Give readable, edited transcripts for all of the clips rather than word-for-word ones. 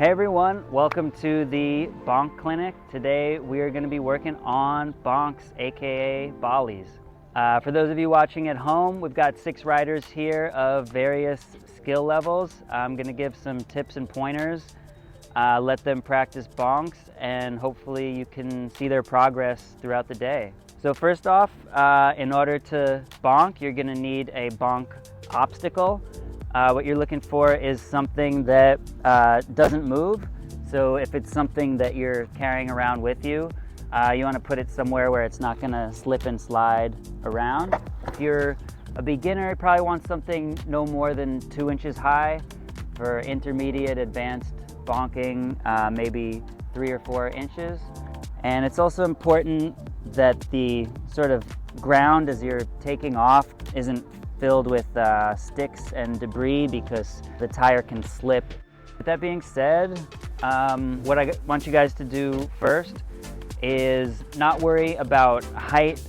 Hey everyone, welcome to the Bonk Clinic. Today we are going to be working on bonks, aka bollies. For those of you watching at home, we've got 6 riders here of various skill levels. I'm going to give some tips and pointers, let them practice bonks, and hopefully you can see their progress throughout the day. So first off, in order to bonk, you're going to need a bonk obstacle. What you're looking for is something that doesn't move. So if it's something that you're carrying around with you, you want to put it somewhere where it's not going to slip and slide around. If you're a beginner, you probably want something no more than 2 inches high. For intermediate, advanced bonking, maybe 3 or 4 inches. And it's also important that the sort of ground as you're taking off isn't filled with sticks and debris because the tire can slip. With that being said, what I want you guys to do first is not worry about height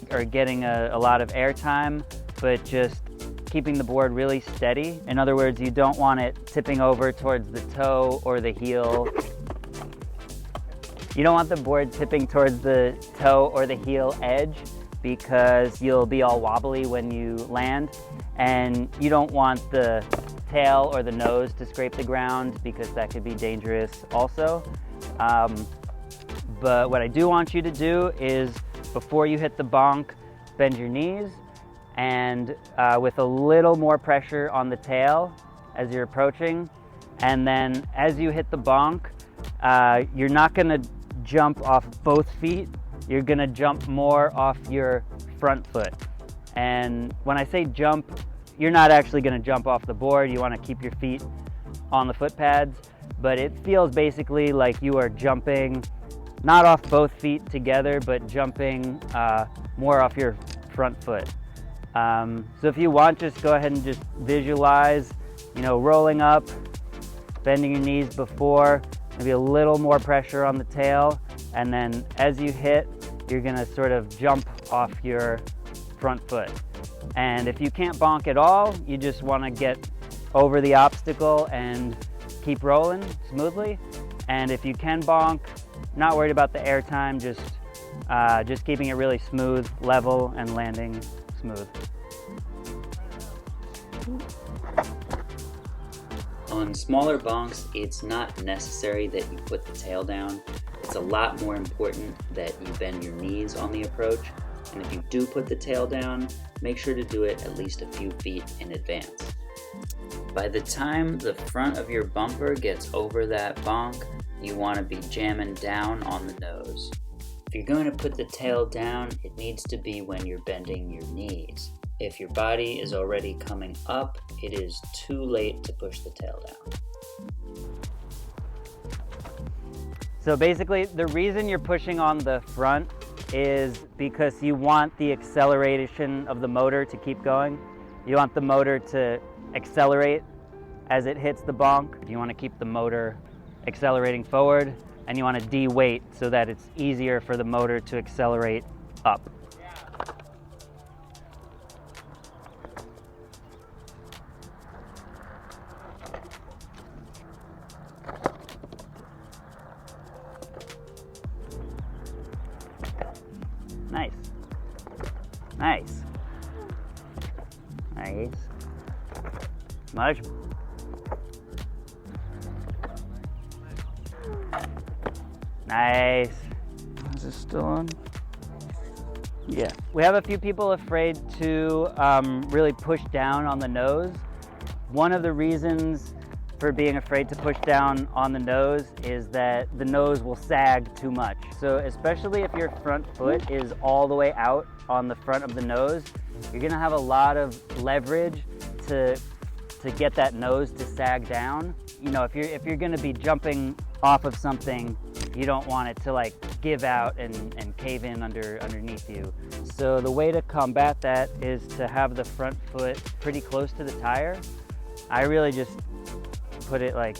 or getting a lot of air time, but just keeping the board really steady. In other words, you don't want it tipping over towards the toe or the heel. You don't want the board tipping towards the toe or the heel edge, because you'll be all wobbly when you land, and you don't want the tail or the nose to scrape the ground because that could be dangerous also. But what I do want you to do is, before you hit the bonk, bend your knees, and with a little more pressure on the tail as you're approaching, and then as you hit the bonk, you're not going to jump off both feet. You're gonna jump more off your front foot. And when I say jump, you're not actually gonna jump off the board. You wanna keep your feet on the foot pads, but it feels basically like you are jumping, not off both feet together, but jumping more off your front foot. So if you want, just go ahead and just visualize, rolling up, bending your knees before, maybe a little more pressure on the tail, and then as you hit, you're gonna sort of jump off your front foot. And if you can't bonk at all, you just wanna get over the obstacle and keep rolling smoothly. And if you can bonk, not worried about the air time, just keeping it really smooth, level, and landing smooth. On smaller bonks, it's not necessary that you put the tail down. It's a lot more important that you bend your knees on the approach, and if you do put the tail down, make sure to do it at least a few feet in advance. By the time the front of your bumper gets over that bonk, you want to be jamming down on the nose. If you're going to put the tail down, it needs to be when you're bending your knees. If your body is already coming up, it is too late to push the tail down. So basically, the reason you're pushing on the front is because you want the acceleration of the motor to keep going. You want the motor to accelerate as it hits the bonk. You want to keep the motor accelerating forward, and you want to de-weight so that it's easier for the motor to accelerate up. Nice. Nice. Nice. Much. Nice. Is this still on? Yeah. We have a few people afraid to really push down on the nose. One of the reasons for being afraid to push down on the nose is that the nose will sag too much. So especially if your front foot is all the way out on the front of the nose, you're gonna have a lot of leverage to get that nose to sag down. If you're gonna be jumping off of something, you don't want it to like give out and cave in underneath you. So the way to combat that is to have the front foot pretty close to the tire. I really just put it like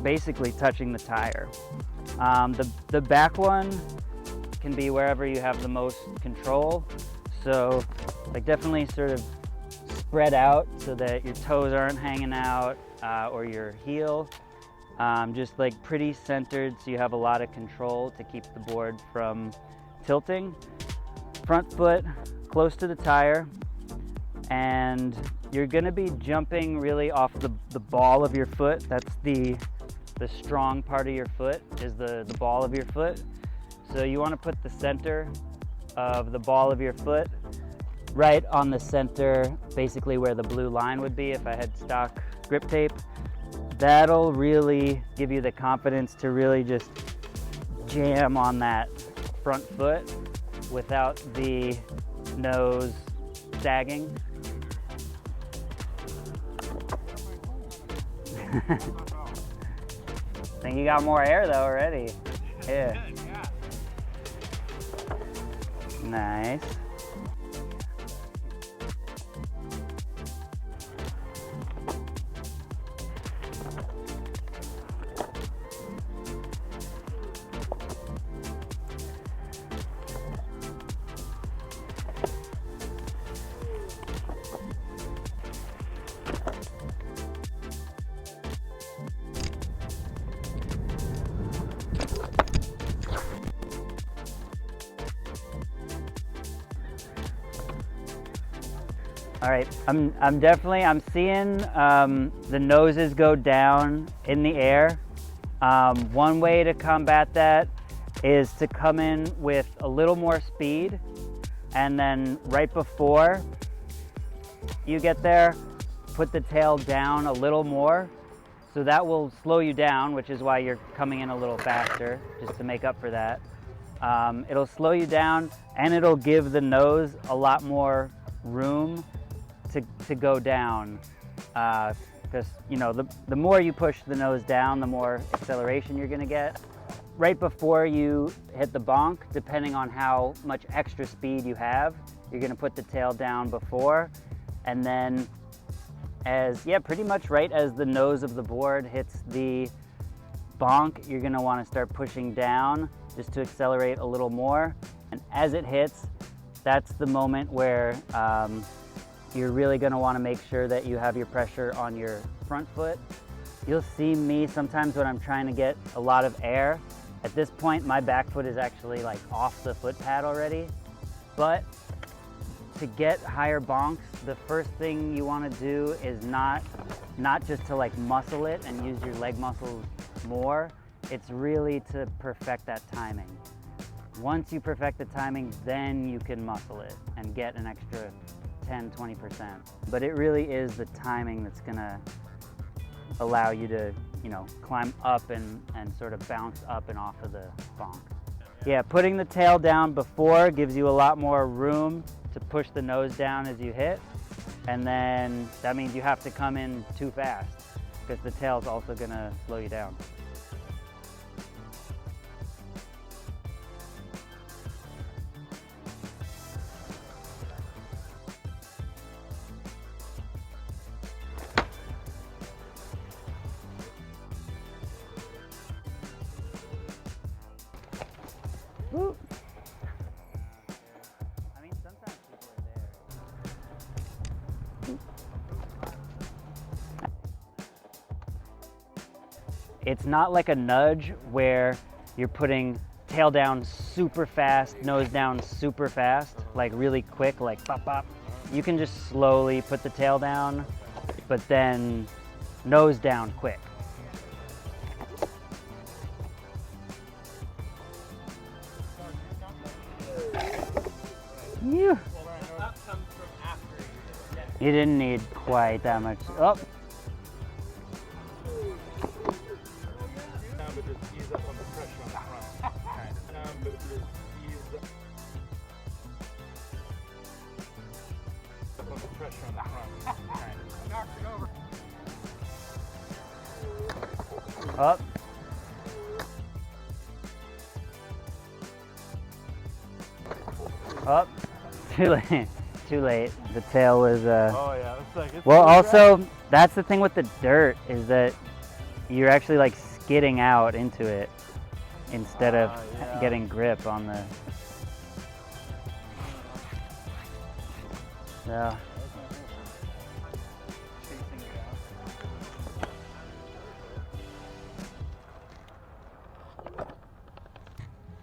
basically touching the tire. The back one can be wherever you have the most control. So like definitely sort of spread out so that your toes aren't hanging out or your heel. just like pretty centered so you have a lot of control to keep the board from tilting. Front foot close to the tire, and you're gonna be jumping really off the ball of your foot. That's the strong part of your foot, is the ball of your foot. So you wanna put the center of the ball of your foot right on the center, basically where the blue line would be if I had stock grip tape. That'll really give you the confidence to really just jam on that front foot without the nose sagging. I think you got more air though already. Yeah. Nice. All right, I'm seeing the noses go down in the air. One way to combat that is to come in with a little more speed, and then right before you get there, put the tail down a little more. So that will slow you down, which is why you're coming in a little faster, just to make up for that. It'll slow you down, and it'll give the nose a lot more room to go down, because you know, the more you push the nose down, the more acceleration you're gonna get. Right before you hit the bonk, depending on how much extra speed you have, you're gonna put the tail down before, and then pretty much right as the nose of the board hits the bonk, you're gonna wanna start pushing down just to accelerate a little more. And as it hits, that's the moment where you're really gonna wanna make sure that you have your pressure on your front foot. You'll see me sometimes when I'm trying to get a lot of air. At this point, my back foot is actually like off the foot pad already. But to get higher bonks, the first thing you wanna do is not just to like muscle it and use your leg muscles more, it's really to perfect that timing. Once you perfect the timing, then you can muscle it and get an extra 10-20%. But it really is the timing that's gonna allow you to, you know, climb up and sort of bounce up and off of the bonk. Yeah, putting the tail down before gives you a lot more room to push the nose down as you hit, and then that means you have to come in too fast because the tail's also gonna slow you down. Woo. I mean, sometimes people are there. It's not like a nudge where you're putting tail down super fast, nose down super fast, like really quick, like pop, pop. You can just slowly put the tail down, but then nose down quick. Yeah. You didn't need quite that much. Oh. Up. Up. Too late. Too late. The tail was. Oh yeah. It's well, also that's the thing with the dirt is that you're actually like skidding out into it instead of getting grip on the. So.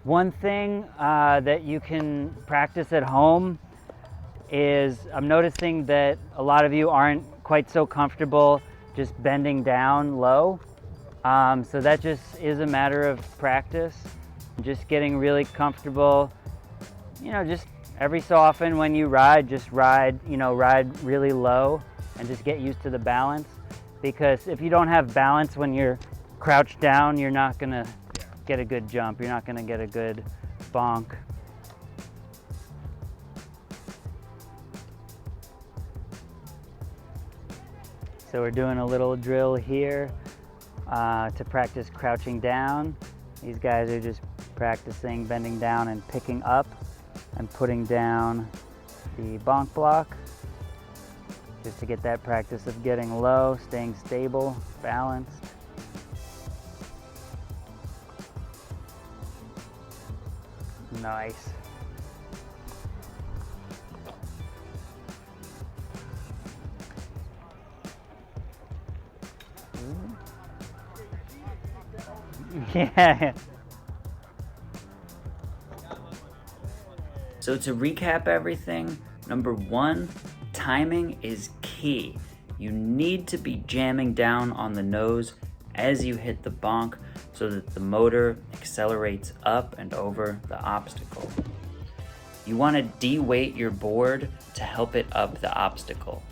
One thing that you can practice at home is I'm noticing that a lot of you aren't quite so comfortable just bending down low. So that just is a matter of practice, just getting really comfortable. You know, just every so often when you ride, just ride really low and just get used to the balance. Because if you don't have balance when you're crouched down, you're not gonna get a good jump. You're not gonna get a good bonk. So we're doing a little drill here to practice crouching down. These guys are just practicing bending down and picking up and putting down the bonk block, just to get that practice of getting low, staying stable, balanced. Nice. Yeah. So to recap everything, number one, timing is key. You need to be jamming down on the nose as you hit the bonk so that the motor accelerates up and over the obstacle. You want to de-weight your board to help it up the obstacle.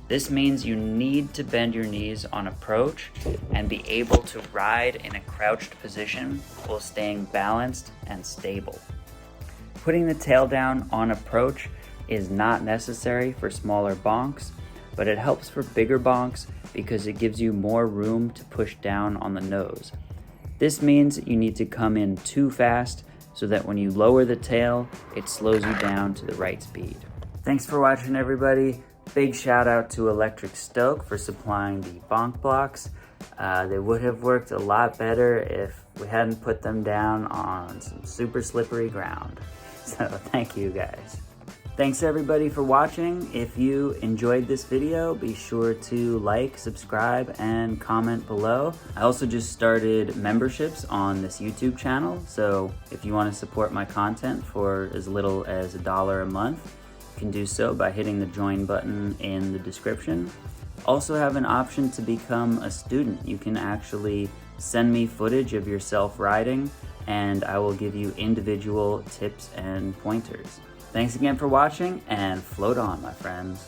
This means you need to bend your knees on approach and be able to ride in a crouched position while staying balanced and stable. Putting the tail down on approach is not necessary for smaller bonks, but it helps for bigger bonks because it gives you more room to push down on the nose. This means you need to come in too fast so that when you lower the tail, it slows you down to the right speed. Thanks for watching, everybody. Big shout out to Electric Stoke for supplying the bonk blocks. They would have worked a lot better if we hadn't put them down on some super slippery ground. So thank you guys. Thanks everybody for watching. If you enjoyed this video, be sure to like, subscribe, and comment below. I also just started memberships on this YouTube channel, so if you want to support my content for as little as $1 a month, you can do so by hitting the join button in the description. Also have an option to become a student. You can actually send me footage of yourself riding, and I will give you individual tips and pointers. Thanks again for watching, and float on, my friends.